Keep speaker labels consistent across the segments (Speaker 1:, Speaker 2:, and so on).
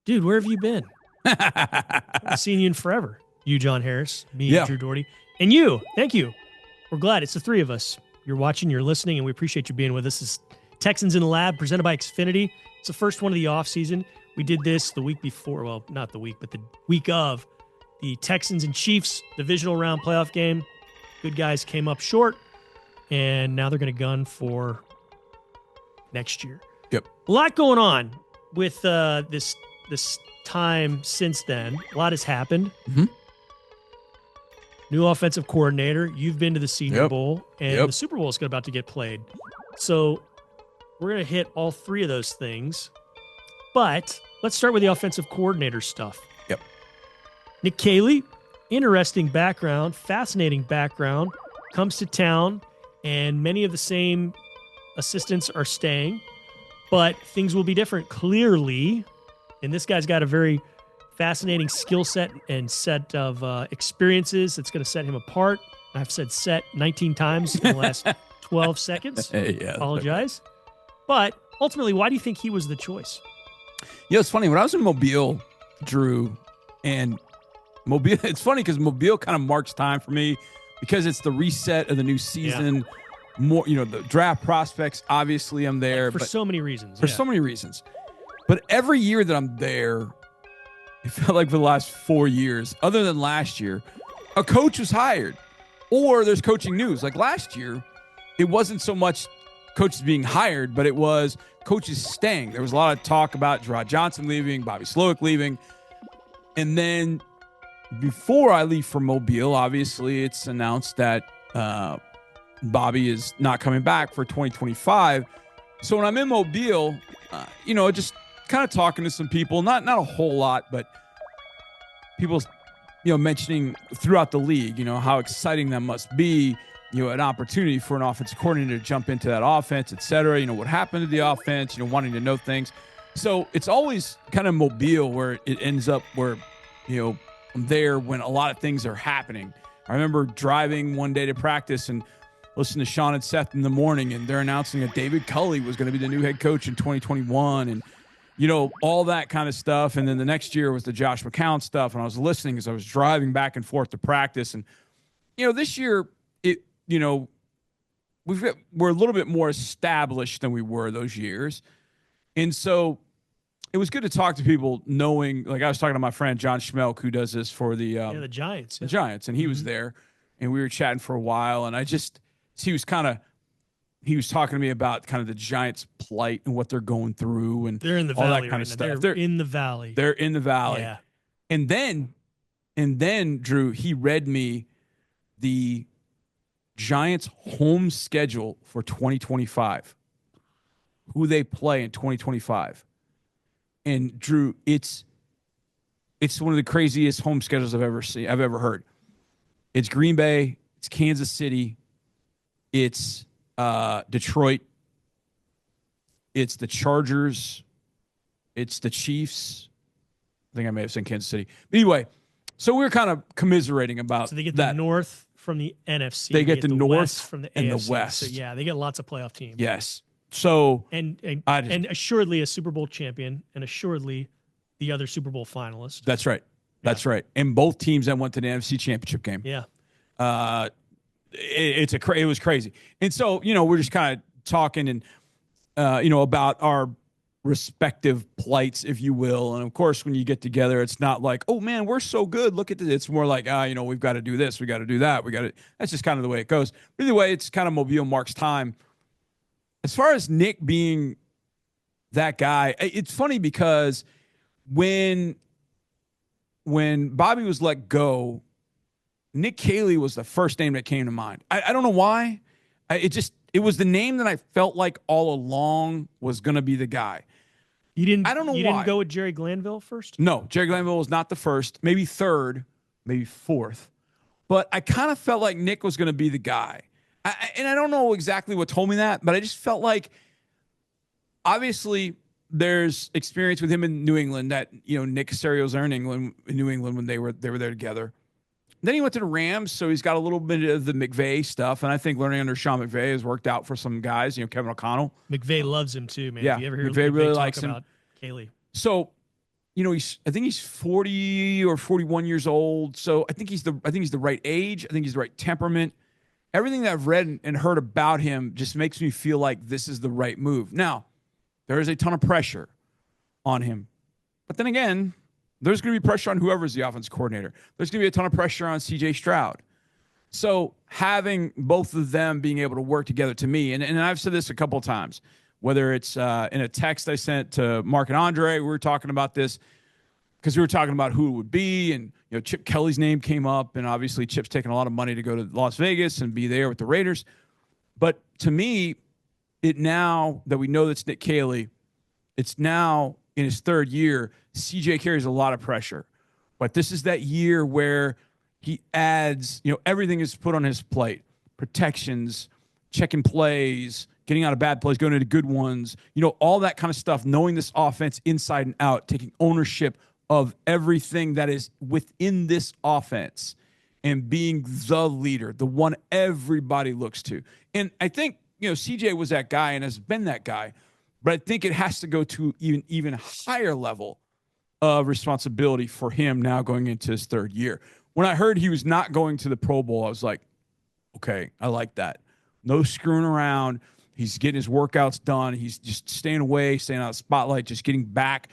Speaker 1: Dude, where have you been? I've seen you in forever. You, John Harris, me,
Speaker 2: Yeah.
Speaker 1: Drew Dougherty, and you. Thank you. We're glad. It's the three of us. You're watching, you're listening, and we appreciate you being with us. This is Texans in the Lab, presented by Xfinity. It's the first one of the offseason. We did this the week before, well, not the week, but the week of the Texans and Chiefs divisional round playoff game. Good guys came up short, and now they're going to gun for next year.
Speaker 2: Yep.
Speaker 1: A lot going on with this time since then. A lot has happened.
Speaker 2: Mm-hmm.
Speaker 1: New offensive coordinator. You've been to the Senior Bowl, and the Super Bowl is about to get played. So we're going to hit all three of those things. But let's start with the offensive coordinator stuff.
Speaker 2: Yep.
Speaker 1: Nick Caley, interesting background, fascinating background, comes to town, and many of the same assistants are staying, but things will be different clearly. And this guy's got a very fascinating skill set and set of experiences that's going to set him apart. I've said set 19 times in the last 12 seconds.
Speaker 2: Yeah,
Speaker 1: apologize. But ultimately, why do you think he was the choice?
Speaker 2: Yeah, it's funny. When I was in Mobile, Drew, and Mobile, it's funny because Mobile kind of marks time for me because it's the reset of the new season.
Speaker 1: Yeah.
Speaker 2: More, the draft prospects, obviously I'm there.
Speaker 1: For so many reasons.
Speaker 2: For so many reasons. But every year that I'm there, it felt like for the last 4 years, other than last year, a coach was hired or there's coaching news. Like last year, it wasn't so much coaches being hired, but it was coaches staying. There was a lot of talk about Gerard Johnson leaving, Bobby Slowick leaving. And then before I leave for Mobile, obviously it's announced that Bobby is not coming back for 2025. So when I'm in Mobile, just kind of talking to some people, not a whole lot, but people, mentioning throughout the league, how exciting that must be, an opportunity for an offensive coordinator to jump into that offense, et cetera, what happened to the offense, wanting to know things. So it's always kind of Mobile where it ends up where, I'm there when a lot of things are happening. I remember driving one day to practice and listening to Sean and Seth in the morning, and they're announcing that David Culley was going to be the new head coach in 2021, and all that kind of stuff. And then the next year was the Josh McCown stuff, and I was listening as I was driving back and forth to practice. And this year, we're a little bit more established than we were those years, and so it was good to talk to people, knowing, like I was talking to my friend John Schmelk, who does this for the
Speaker 1: Giants,
Speaker 2: the Giants, and he was there, and we were chatting for a while, and he was talking to me about kind of the Giants' plight and what they're going through, and
Speaker 1: they're in the
Speaker 2: all
Speaker 1: valley
Speaker 2: that kind of stuff.
Speaker 1: They're in the valley.
Speaker 2: They're in the valley.
Speaker 1: Yeah.
Speaker 2: And then Drew, he read me the Giants' home schedule for 2025, who they play in 2025. And Drew, it's one of the craziest home schedules I've ever heard. It's Green Bay, it's Kansas City, it's Detroit, it's the Chargers, it's the Chiefs. I think I may have said Kansas City. But anyway, so we were kind of commiserating about that.
Speaker 1: So they get the North from the NFC.
Speaker 2: They get the North
Speaker 1: West from the
Speaker 2: and
Speaker 1: AFC.
Speaker 2: the West.
Speaker 1: So yeah, they get lots of playoff teams.
Speaker 2: Yes. So
Speaker 1: and assuredly a Super Bowl champion, and assuredly the other Super Bowl finalist.
Speaker 2: That's right. That's right. And both teams that went to the NFC Championship game.
Speaker 1: Yeah.
Speaker 2: It was crazy. And so, we're just kind of talking and about our respective plights, if you will. And of course, when you get together, it's not like, oh man, we're so good, look at this. It's more like, we've got to do this, we got to do that, that's just kind of the way it goes. But either way, it's kind of Mobile marks time. As far as Nick being that guy, it's funny because when Bobby was let go, Nick Caley was the first name that came to mind. I don't know why. It was the name that I felt like all along was going to be the guy.
Speaker 1: I don't know why. You
Speaker 2: didn't
Speaker 1: didn't go with Jerry Glanville first?
Speaker 2: No, Jerry Glanville was not the first, maybe third, maybe fourth. But I kind of felt like Nick was going to be the guy. And I don't know exactly what told me that, but I just felt like, obviously, there's experience with him in New England that, Nick Caserio's in New England when they were there together. Then he went to the Rams, so he's got a little bit of the McVay stuff, and I think learning under Sean McVay has worked out for some guys. Kevin O'Connell.
Speaker 1: McVay loves him too, man.
Speaker 2: Yeah,
Speaker 1: If you ever hear
Speaker 2: McVay really likes
Speaker 1: about
Speaker 2: him.
Speaker 1: Caley.
Speaker 2: So, I think he's 40 or 41 years old. So I think he's the right age. I think he's the right temperament. Everything that I've read and heard about him just makes me feel like this is the right move. Now, there is a ton of pressure on him. But then again, there's going to be pressure on whoever's the offense coordinator. There's going to be a ton of pressure on C.J. Stroud. So having both of them being able to work together, to me, and I've said this a couple of times, whether it's in a text I sent to Mark and Andre, we were talking about this because we were talking about who it would be, and Chip Kelly's name came up, and obviously Chip's taking a lot of money to go to Las Vegas and be there with the Raiders. But to me, now that we know that's Nick Caley, it's now in his third year, CJ carries a lot of pressure. But this is that year where he adds, everything is put on his plate. Protections, checking plays, getting out of bad plays, going into good ones, all that kind of stuff, knowing this offense inside and out, taking ownership of everything that is within this offense and being the leader, the one everybody looks to. And I think, CJ was that guy and has been that guy, but I think it has to go to even higher level of responsibility for him now going into his third year. When I heard he was not going to the Pro Bowl, I was like, okay, I like that. No screwing around. He's getting his workouts done. He's just staying away, staying out of the spotlight, just getting back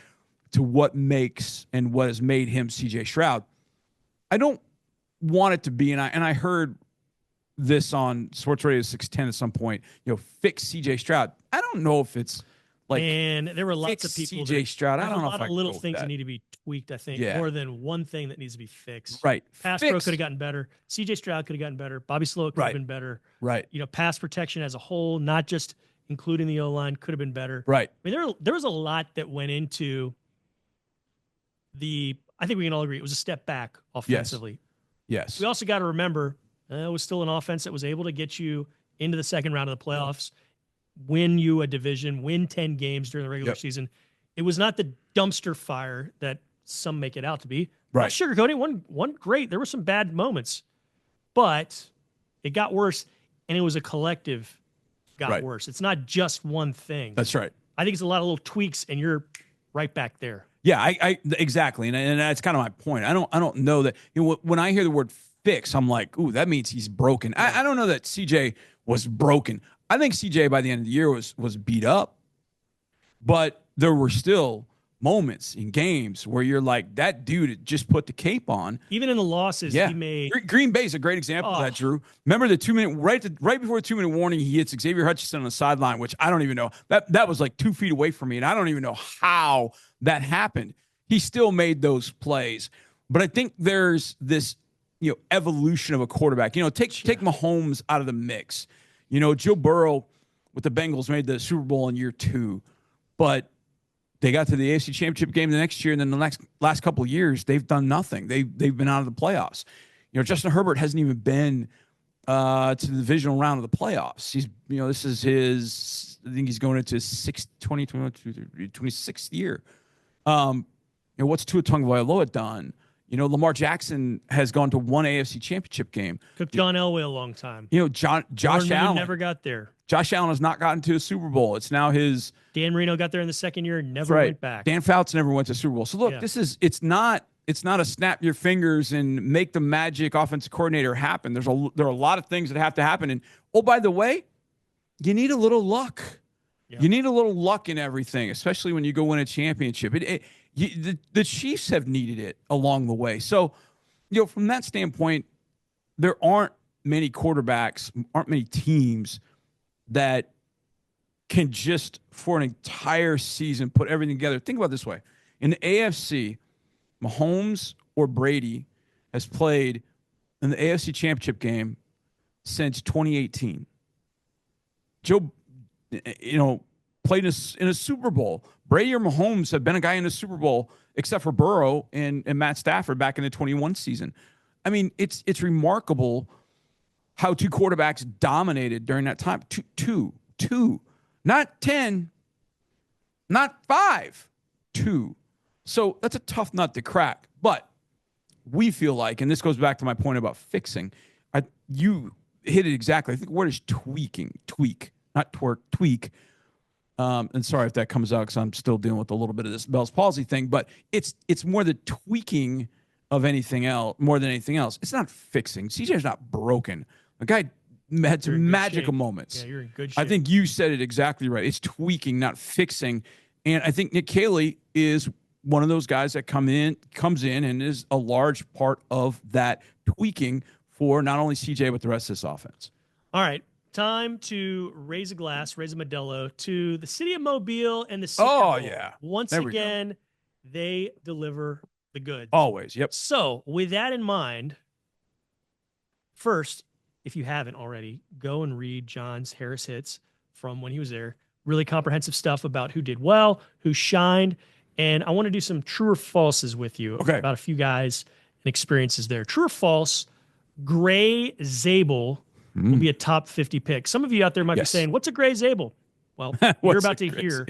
Speaker 2: to what makes and what has made him C.J. Stroud. I don't want it to be, and I heard this on Sports Radio 610 at some point, fix C.J. Stroud. I don't know if it's like,
Speaker 1: and there were lots of people.
Speaker 2: C.J. Stroud. I don't know if I
Speaker 1: a lot of little things that need to be tweaked, I think, more than one thing that needs to be fixed.
Speaker 2: Right.
Speaker 1: Pass pro could have gotten better. C.J. Stroud could have gotten better. Bobby Slow could have been better.
Speaker 2: Right.
Speaker 1: Pass protection as a whole, not just including the O-line, could have been better.
Speaker 2: Right.
Speaker 1: I mean, there was a lot that went into I think we can all agree it was a step back offensively.
Speaker 2: Yes.
Speaker 1: We also got to remember it was still an offense that was able to get you into the second round of the playoffs, win you a division, win 10 games during the regular season. It was not the dumpster fire that some make it out to be.
Speaker 2: Right.
Speaker 1: Not sugarcoating. One great. There were some bad moments, but it got worse, and it was a collective got worse. It's not just one thing.
Speaker 2: That's right.
Speaker 1: I think it's a lot of little tweaks, and you're right back there.
Speaker 2: Yeah, I exactly, and that's kind of my point. I don't know that when I hear the word fix, I'm like, ooh, that means he's broken. I don't know that CJ was broken. I think CJ by the end of the year was beat up, but there were still moments in games where you're like, that dude just put the cape on.
Speaker 1: Even in the losses, he made.
Speaker 2: Green Bay's a great example of that, Drew. Remember the 2 minute right before the 2 minute warning, he hits Xavier Hutchinson on the sideline, which I don't even know. That was like 2 feet away from me, and I don't even know how that happened. He still made those plays, but I think there's this evolution of a quarterback. Take Mahomes out of the mix. Joe Burrow with the Bengals made the Super Bowl in year 2, but they got to the AFC Championship game the next year, and then the last couple of years, they've done nothing. They've been out of the playoffs. Justin Herbert hasn't even been to the divisional round of the playoffs. He's this is his. I think he's going into his 26th year. What's Tua Tagovailoa done? Lamar Jackson has gone to one AFC Championship game.
Speaker 1: Took John Elway a long time.
Speaker 2: Josh Allen
Speaker 1: never got there.
Speaker 2: Josh Allen has not gotten to a Super Bowl. It's now his.
Speaker 1: Dan Marino got there in the second year and never went back.
Speaker 2: Dan Fouts never went to Super Bowl. So look, it's not a snap your fingers and make the magic offensive coordinator happen. There are a lot of things that have to happen. And by the way, you need a little luck. Yeah. You need a little luck in everything, especially when you go win a championship. The Chiefs have needed it along the way. So, from that standpoint, there aren't many quarterbacks, aren't many teams that can just, for an entire season, put everything together. Think about it this way. In the AFC, Mahomes or Brady has played in the AFC Championship game since 2018. Joe, played in a Super Bowl. Brady or Mahomes have been a guy in a Super Bowl, except for Burrow and Matt Stafford back in the 21 season. I mean, it's remarkable how two quarterbacks dominated during that time. Two. Not 10, not 5, 2. So that's a tough nut to crack. But we feel like, and this goes back to my point about fixing, you hit it exactly. I think the word is tweak, not tweak. And sorry if that comes out because I'm still dealing with a little bit of this Bell's palsy thing, but it's more the tweaking of anything else, more than anything else. It's not fixing. CJ's not broken. The guy had some magical moments.
Speaker 1: Yeah, you're in good shape.
Speaker 2: I think you said it exactly right. It's tweaking, not fixing. And I think Nick Caley is one of those guys that comes in and is a large part of that tweaking for not only CJ, but the rest of this offense.
Speaker 1: All right. Time to raise a glass, raise a Modelo to the city of Mobile and the Senior Bowl.
Speaker 2: Oh, yeah.
Speaker 1: Once again, they deliver the goods.
Speaker 2: Always, yep.
Speaker 1: So with that in mind, first, if you haven't already, go and read John's Harris Hits from when he was there. Really comprehensive stuff about who did well, who shined. And I want to do some true or falses with you about a few guys and experiences there. True or false, Gray Zabel will be a top 50 pick. Some of you out there might be saying, what's a Gray Zabel? Well, you're about to hear.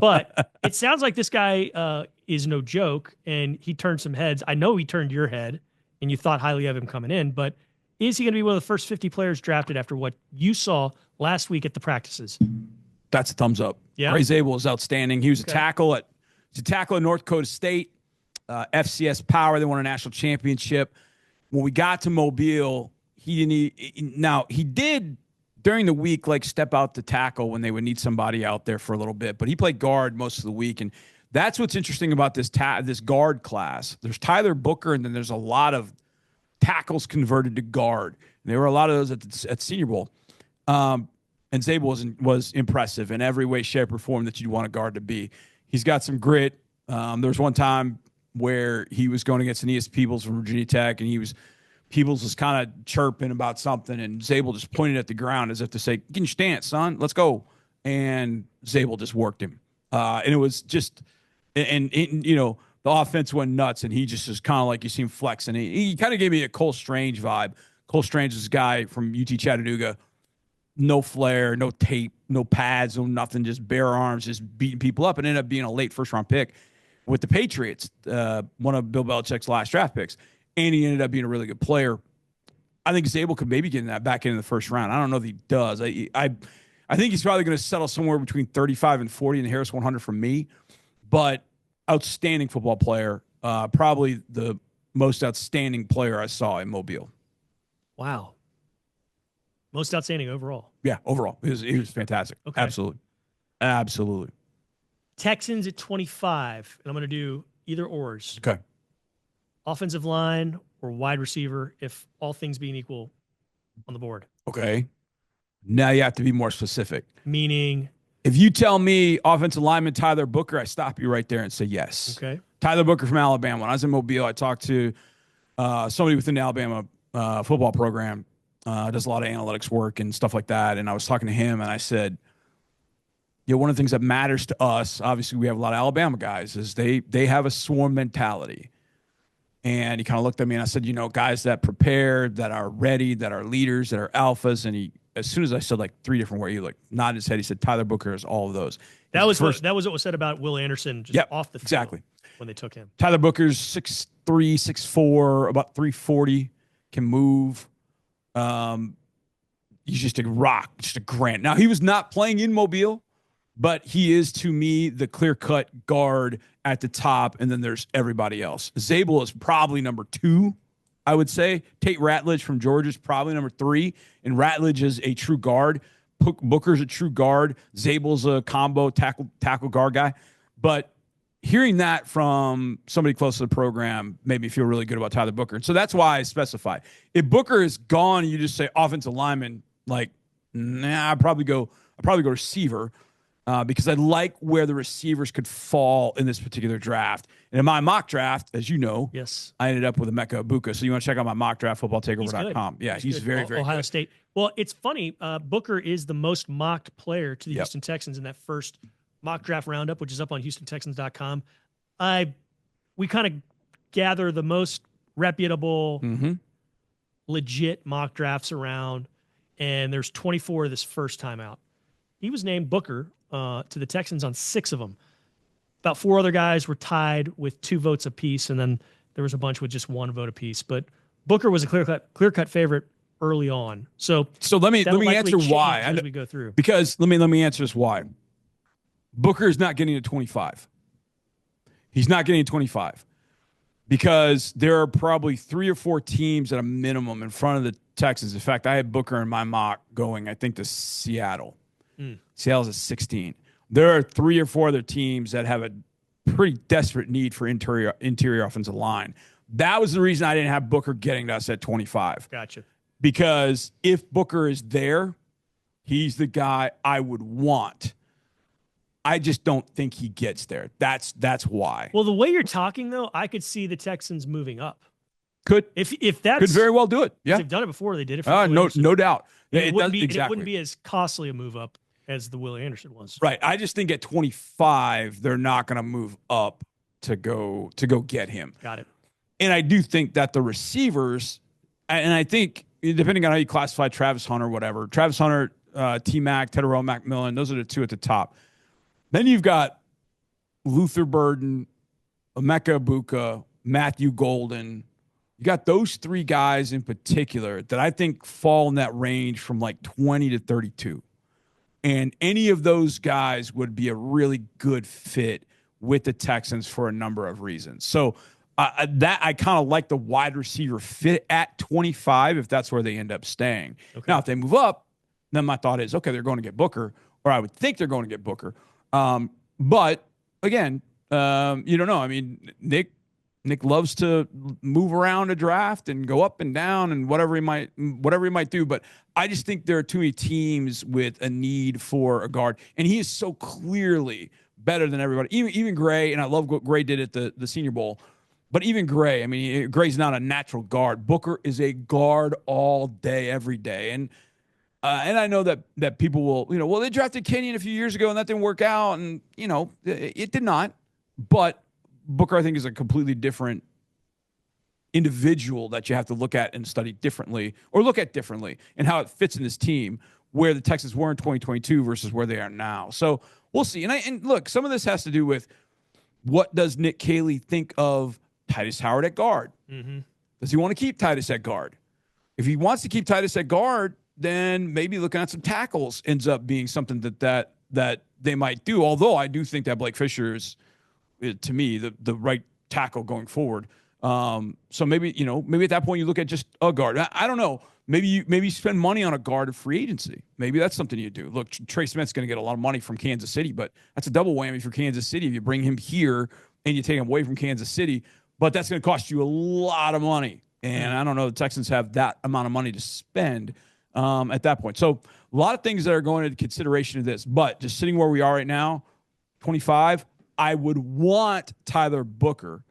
Speaker 1: But it sounds like this guy is no joke, and he turned some heads. I know he turned your head, and you thought highly of him coming in, but is he going to be one of the first 50 players drafted after what you saw last week at the practices?
Speaker 2: That's a thumbs up.
Speaker 1: Yeah.
Speaker 2: Gray Zabel is outstanding. He was a tackle at North Dakota State, FCS Power. They won a national championship. When we got to Mobile, he did during the week step out to tackle when they would need somebody out there for a little bit, but he played guard most of the week, and that's what's interesting about this guard class. There's Tyler Booker, and then there's a lot of tackles converted to guard. And there were a lot of those at Senior Bowl. And Zabel was impressive in every way, shape, or form that you'd want a guard to be. He's got some grit. There was one time where he was going against Aeneas Peebles from Virginia Tech, and Peebles was kind of chirping about something, and Zabel just pointed at the ground as if to say, "Get in your stance, son. Let's go." And Zabel just worked him. And it was just – and the offense went nuts, and he just was kind of like you see him flexing. He kind of gave me a Cole Strange vibe. Cole Strange is a guy from UT Chattanooga. No flair, no tape, no pads, no nothing, just bare arms, just beating people up, and ended up being a late first-round pick with the Patriots, one of Bill Belichick's last draft picks. And he ended up being a really good player. I think Zabel could maybe get in that back in the first round. I don't know if he does. I think he's probably going to settle somewhere between 35 and 40 in the Harris 100 from me. But outstanding football player, probably the most outstanding player I saw in Mobile.
Speaker 1: Wow. Most outstanding overall.
Speaker 2: Yeah, overall. He was fantastic. Okay. Absolutely.
Speaker 1: Texans at 25, and I'm going to do either ors.
Speaker 2: Okay.
Speaker 1: Offensive line or wide receiver, if all things being equal on the board.
Speaker 2: Okay. Now you have to be more specific.
Speaker 1: Meaning?
Speaker 2: If you tell me offensive lineman Tyler Booker, I stop you right there and say yes.
Speaker 1: Okay.
Speaker 2: Tyler Booker from Alabama. When I was in Mobile, I talked to somebody within the Alabama football program, does a lot of analytics work and stuff like that. And I was talking to him, and I said, one of the things that matters to us, obviously we have a lot of Alabama guys, is they have a swarm mentality. And he kind of looked at me, and I said, guys that prepare, that are ready, that are leaders, that are alphas. And as soon as I said three different words, he nodded his head. He said, Tyler Booker is all of those.
Speaker 1: That was what was said about Will Anderson off the field.
Speaker 2: Exactly.
Speaker 1: When they took him.
Speaker 2: Tyler Booker's 6'3", 6'4", about 340, can move. He's just a rock, just a granite. Now, he was not playing in Mobile, but he is, to me, the clear-cut guard at the top, and then there's everybody else. Zabel is probably number 2, I would say. Tate Ratledge from Georgia is probably number 3, and Ratledge is a true guard. Booker's a true guard. Zabel's a combo tackle guard guy. But hearing that from somebody close to the program made me feel really good about Tyler Booker. And so that's why I specified. If Booker is gone and you just say offensive lineman, I'd probably go receiver. Because I like where the receivers could fall in this particular draft. And in my mock draft, as you know,
Speaker 1: yes,
Speaker 2: I ended up with Emeka Egbuka. So you want to check out my mock draft, footballtakeover.com. Yeah, he's very, very
Speaker 1: Ohio
Speaker 2: good.
Speaker 1: State. Well, it's funny. Booker is the most mocked player to the Houston Texans in that first mock draft roundup, which is up on HoustonTexans.com. We kind of gather the most reputable, legit mock drafts around, and there's 24 of this first time out. He was named Booker to the Texans on 6 of them. About 4 other guys were tied with 2 votes apiece, and then there was a bunch with just 1 vote apiece. But Booker was a clear-cut favorite early on. So
Speaker 2: let me answer why
Speaker 1: as we go through.
Speaker 2: Because let me answer this why. Booker is not getting to 25. He's not getting to 25 because there are probably 3 or 4 teams at a minimum in front of the Texans. In fact, I had Booker in my mock going, I think, to Seattle. Seattle's at 16. There are 3 or 4 other teams that have a pretty desperate need for interior offensive line. That was the reason I didn't have Booker getting to us at 25.
Speaker 1: Gotcha.
Speaker 2: Because if Booker is there, he's the guy I would want. I just don't think he gets there. That's why.
Speaker 1: Well, the way you're talking, though, I could see the Texans moving up.
Speaker 2: Could
Speaker 1: very
Speaker 2: well do it. Yeah,
Speaker 1: they've done it before. They did it for
Speaker 2: no doubt.
Speaker 1: It wouldn't be as costly a move up as the Willie Anderson was.
Speaker 2: Right. I just think at 25, they're not going to move up to go get him.
Speaker 1: Got it.
Speaker 2: And I do think that the receivers, and I think depending on how you classify Travis Hunter, whatever, Travis Hunter, T-Mac, Tedero McMillan, those are the 2 at the top. Then you've got Luther Burden, Emeka Ibuka, Matthew Golden. You got those 3 guys in particular that I think fall in that range from like 20 to 32. And any of those guys would be a really good fit with the Texans for a number of reasons. So that I kind of like the wide receiver fit at 25 if that's where they end up staying. Okay. Now, if they move up, then my thought is, okay, they're going to get Booker, or I would think they're going to get Booker. But again, you don't know. I mean, Nick loves to move around a draft and go up and down and whatever he might do. But I just think there are too many teams with a need for a guard, and he is so clearly better than everybody. Even Gray, and I love what Gray did at the Senior Bowl. But even Gray, I mean, Gray's not a natural guard. Booker is a guard all day, every day, and I know that people will, they drafted Kenyon a few years ago and that didn't work out, and it did not. But Booker, I think, is a completely different individual that you have to look at and study differently, or look at differently, and how it fits in this team where the Texans were in 2022 versus where they are now. So we'll see. And look, some of this has to do with what does Nick Caley think of Titus Howard at guard? Mm-hmm. Does he want to keep Titus at guard? If he wants to keep Titus at guard, then maybe looking at some tackles ends up being something that they might do. Although I do think that Blake Fisher is, to me, the right tackle going forward. So maybe at that point you look at just a guard. I don't know. Maybe you spend money on a guard of free agency. Maybe that's something you do. Look, Trey Smith's going to get a lot of money from Kansas City, but that's a double whammy for Kansas City if you bring him here and you take him away from Kansas City. But that's going to cost you a lot of money. And I don't know the Texans have that amount of money to spend at that point. So a lot of things that are going into consideration of this. But just sitting where we are right now, 25, I would want Tyler Booker.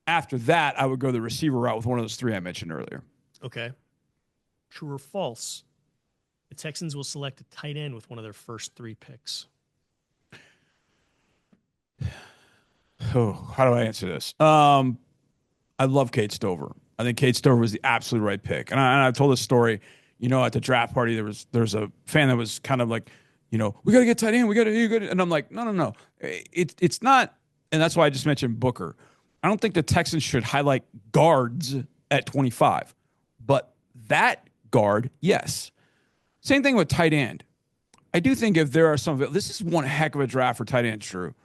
Speaker 2: After that, I would go the receiver route with one of those 3 I mentioned earlier.
Speaker 1: Okay. True or false? The Texans will select a tight end with one of their first 3 picks.
Speaker 2: Oh, how do I answer this? I love Kate Stover. I think Kate Stover was the absolute right pick. And I've told this story, at the draft party, there's a fan that was kind of like, we got to get tight end. We got to. And I'm like, no. It's not. And that's why I just mentioned Booker. I don't think the Texans should highlight guards at 25. But that guard, yes. Same thing with tight end. I do think if there are this is one heck of a draft for tight end, Drew.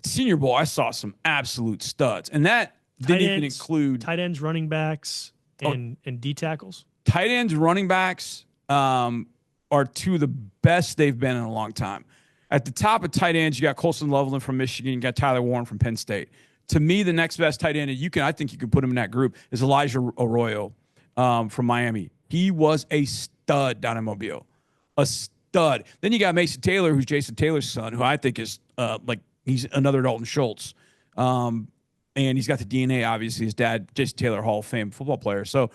Speaker 2: Senior Bowl, I saw some absolute studs. And that didn't even include
Speaker 1: tight ends, running backs, and D tackles.
Speaker 2: Tight ends, running backs are 2 of the best they've been in a long time. At the top of tight ends, you got Colson Loveland from Michigan, you got Tyler Warren from Penn State. To me, the next best tight end, and I think you could put him in that group, is Elijah Arroyo from Miami. He was a stud down in Mobile. A stud. Then you got Mason Taylor, who's Jason Taylor's son, who I think is he's another Dalton Schultz. And he's got the DNA, obviously. His dad, Jason Taylor, Hall of Fame football player. So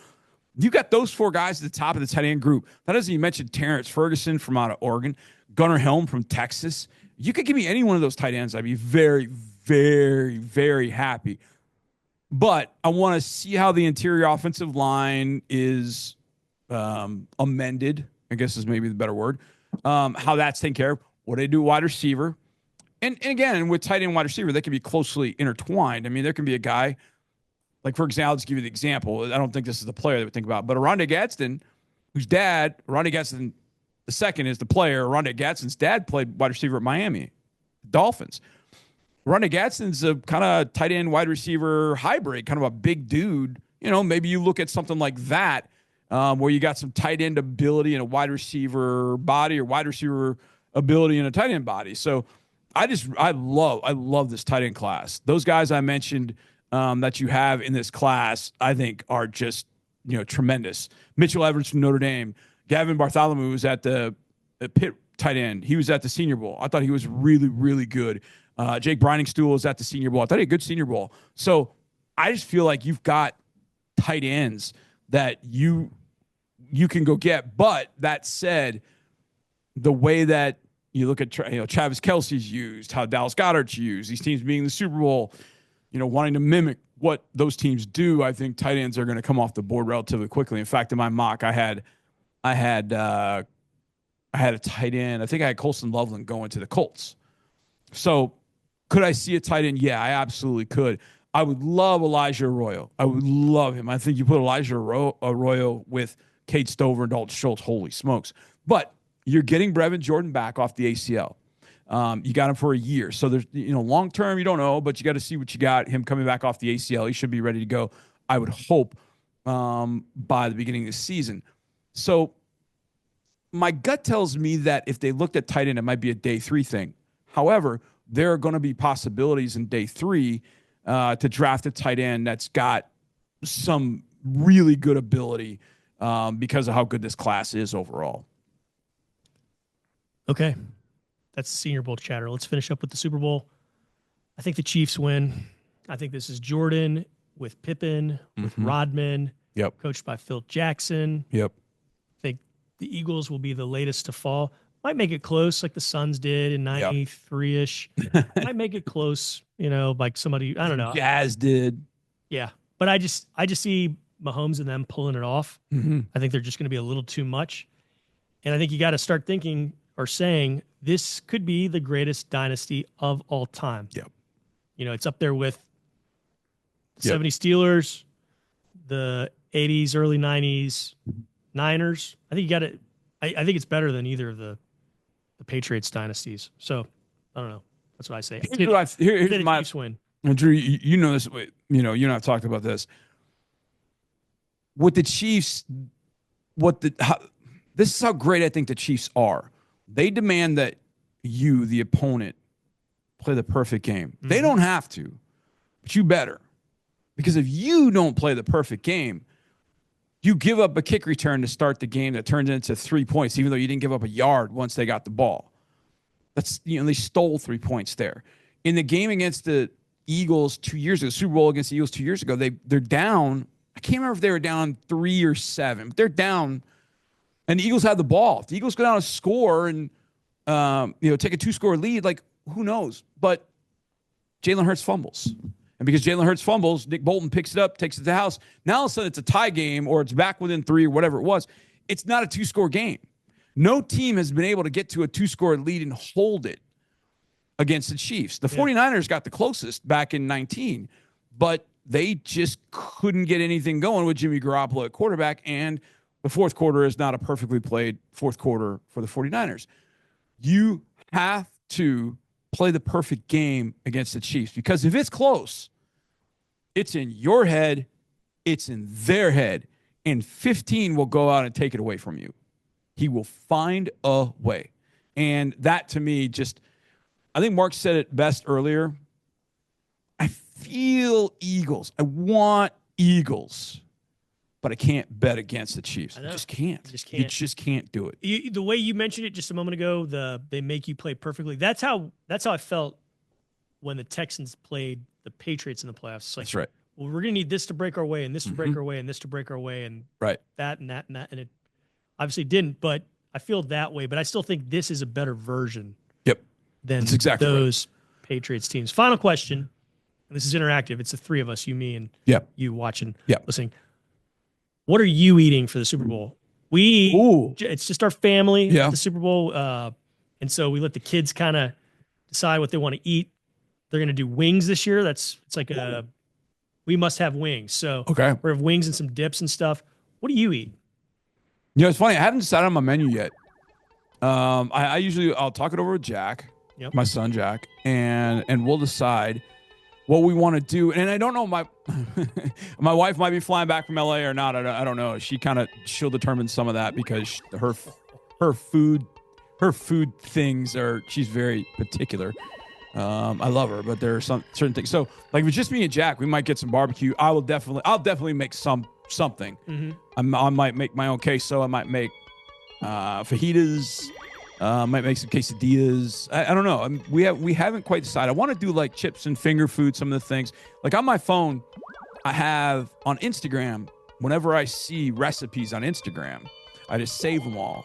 Speaker 2: you got those 4 guys at the top of the tight end group. That doesn't even mention Terrence Ferguson from out of Oregon, Gunnar Helm from Texas. You could give me any one of those tight ends. I'd be very, very, very happy. But I want to see how the interior offensive line is amended, I guess is maybe the better word. How that's taken care of. What they do wide receiver. And again, with tight end wide receiver, they can be closely intertwined. I mean, there can be a guy, like, for example, I'll just give you the example. I don't think this is the player that we think about, but Aronde Gadsden, whose dad, Aronde Gadsden the second is the player. Aronde Gadsden's dad played wide receiver at Miami. Dolphins. Ronnie Gadsden's a kind of tight end wide receiver hybrid, kind of a big dude. Maybe you look at something like that, where you got some tight end ability in a wide receiver body, or wide receiver ability in a tight end body. So I love this tight end class. Those guys I mentioned that you have in this class, I think are just tremendous. Mitchell Evans from Notre Dame, Gavin Bartholomew was at the Pitt tight end. He was at the Senior Bowl. I thought he was really, really good. Jake Briningstool was at the Senior Bowl. I thought he had a good Senior Bowl. So I just feel like you've got tight ends that you can go get. But that said, the way that you look at Travis Kelce's used, how Dallas Goedert's used, these teams being in the Super Bowl, wanting to mimic what those teams do, I think tight ends are going to come off the board relatively quickly. In fact, in my mock, I had a tight end. I think I had Colston Loveland going to the Colts. So could I see a tight end? Yeah, I absolutely could. I would love Elijah Arroyo. I would love him. I think you put Elijah Arroyo with Kate Stover and Dalton Schultz. Holy smokes. But you're getting Brevin Jordan back off the ACL. You got him for a year. So there's, long term, you don't know, but you got to see what you got. Him coming back off the ACL, he should be ready to go, I would hope, by the beginning of the season. So my gut tells me that if they looked at tight end, it might be a day 3 thing. However, there are going to be possibilities in day 3 to draft a tight end that's got some really good ability because of how good this class is overall.
Speaker 1: Okay. That's the Senior Bowl chatter. Let's finish up with the Super Bowl. I think the Chiefs win. I think this is Jordan with Pippen, with Rodman, coached by Phil Jackson. I think the Eagles will be the latest to fall. Might make it close like the Suns did in 93-ish. Might make it close, like somebody, I don't know.
Speaker 2: Jazz did.
Speaker 1: Yeah. But I just see Mahomes and them pulling it off. I think they're just going to be a little too much. And I think you got to start thinking or saying this could be the greatest dynasty of all time. It's up there with the 70 Steelers, the 80s, early 90s Niners. I think you got to I think it's better than either of the Patriots dynasties. So I don't know. That's what I say.
Speaker 2: Here's my
Speaker 1: Chiefs win.
Speaker 2: Drew, you know this. You and I've talked about this. With the Chiefs, this is how great I think the Chiefs are. They demand that you, the opponent, play the perfect game. They don't have to, but you better. Because if you don't play the perfect game, you give up a kick return to start the game that turns into 3 points, even though you didn't give up a yard once they got the ball. That's they stole 3 points there. In the game against the Eagles 2 years ago, Super Bowl against the Eagles 2 years ago, they're down. I can't remember if they were down 3 or 7, but they're down, and the Eagles had the ball. If the Eagles go down a score and take a 2-score lead, like who knows? But Jalen Hurts fumbles. And because Jalen Hurts fumbles, Nick Bolton picks it up, takes it to the house. Now all of a sudden it's a tie game or it's back within 3 or whatever it was. It's not a 2-score game. No team has been able to get to a 2-score lead and hold it against the Chiefs. The 49ers got the closest back in 19, but they just couldn't get anything going with Jimmy Garoppolo at quarterback, and the fourth quarter is not a perfectly played fourth quarter for the 49ers. You have to play the perfect game against the Chiefs, because if it's close, it's in your head, it's in their head, and 15 will go out and take it away from you. He will find a way. And that, to me, I think Mark said it best earlier. I feel Eagles. I want Eagles, but I can't bet against the Chiefs. I just can't. You just can't do it.
Speaker 1: The way you mentioned it just a moment ago, they make you play perfectly. That's how I felt when the Texans played the Patriots in the playoffs.
Speaker 2: That's right.
Speaker 1: Well, we're gonna need this to break our way, and this to break our way, and this to break our way, and that and that and that, and it obviously didn't. But I feel that way. But I still think this is a better version. Than those Patriots teams. Final question. This is interactive. It's the three of us, you, me, and you watching, listening. What are you eating for the Super Bowl? It's just our family at the Super Bowl. And so we let the kids kind of decide what they want to eat. They're going to do wings this year. It's like we must have wings. So we're going to have wings and some dips and stuff. What do you eat?
Speaker 2: It's funny. I haven't decided on my menu yet. I'll talk it over with Jack. my son Jack, and we'll decide what we want to do. And I don't know, my my wife might be flying back from LA or not. I don't know. She'll determine some of that because her food things she's very particular. I love her, but there are some certain things. So like if it's just me and Jack, we might get some barbecue. I'll definitely make something.
Speaker 1: Mm-hmm.
Speaker 2: I might make my own queso. I might make fajitas. Might make some quesadillas. I don't know. We haven't quite decided. I want to do like chips and finger food. Some of the things like on my phone, I have on Instagram. Whenever I see recipes on Instagram, I just save them all.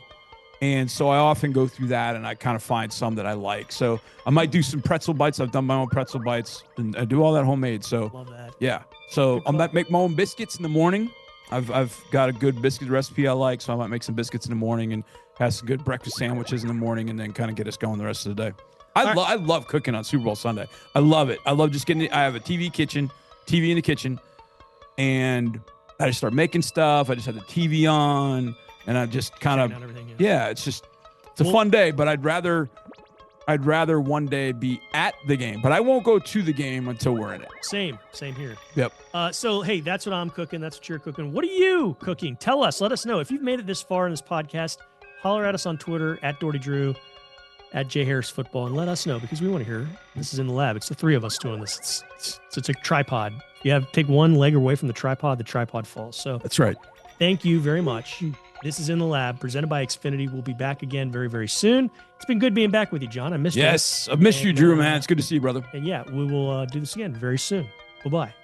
Speaker 2: And so I often go through that and I kind of find some that I like. So I might do some pretzel bites. I've done my own pretzel bites and I do all that homemade. So
Speaker 1: love that.
Speaker 2: Yeah. So I might make my own biscuits in the morning. I've got a good biscuit recipe I like. So I might make some biscuits in the morning and have some good breakfast sandwiches in the morning and then kind of get us going the rest of the day. I love cooking on Super Bowl Sunday. I love it. I love just getting it. I have a TV in the kitchen, and I just start making stuff. I just have the TV on. And I just kind of, it's a fun day, but I'd rather one day be at the game, but I won't go to the game until we're in it.
Speaker 1: Same here.
Speaker 2: Yep.
Speaker 1: So, hey, that's what I'm cooking. That's what you're cooking. What are you cooking? Tell us, let us know. If you've made it this far in this podcast, holler at us on Twitter at Dougherty Drew, at J Harris Football, and let us know because we want to hear. This is in the lab. It's the three of us doing this. It's a tripod. You have to take one leg away from the tripod falls. So
Speaker 2: that's right.
Speaker 1: Thank you very much. This is In the Lab, presented by Xfinity. We'll be back again very, very soon. It's been good being back with you, John. I missed you.
Speaker 2: Yes, I've missed you, Drew, man. It's good to see you, brother.
Speaker 1: And yeah, we will do this again very soon. Bye-bye.